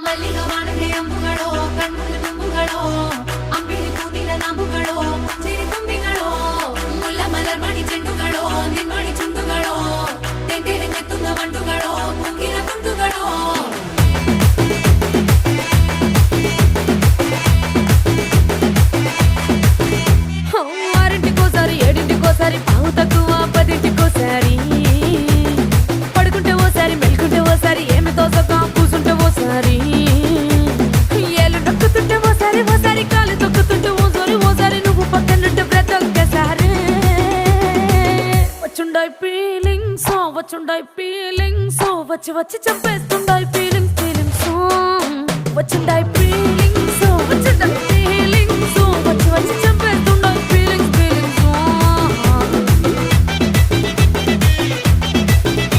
ಮಲ್ಲಿಗ ವಾಣದೆ ಅಂಬುಗಳೋ ಕಣ್ಮುಳ್ಳು ತುಂಬುಗಳೋ ಅಂಬಿಳಿ ಕೂದಿನ ನಂಬುಗಳೋ ಚಿರಿ ತುಂಬಿಗಳೋ ಮುಲ್ಲ ಮಲರ್ ಮಣಿ ಚೆಂಡುಗಳೋ ನಿನ್ಮಣಿ ಚುಂಡುಗಳೋ ತೆಂಟೆರೆ ಕೆತ್ತುಂಗ ಮಂಡುಗಳೋ ಕುಂಗಿನ ತುಂಡುಗಳೋ ఆరింటికోసారి ఏడింటికోసారి పావు తక్కువ పదింటికోసారి పడుకుంటే ఓసారి మెలుకుంటే ఓసారి ఏమి తోసక కూసుంటే ఓసారి ఏళ్ళు నొక్కుతుంటే ఓసారి ఓసారి కాలు తొక్కుతుంటే ఓసారి నువ్వు పక్కనుంటే బ్రతొక్కసారి వచ్చుండాయి ఫీలింగ్స్ వచ్చి వచ్చి చంపేస్తుండాయి ఫీలింగ్స్ వచ్చిండాయి ఫీలింగ్స్ వచ్చిండాయి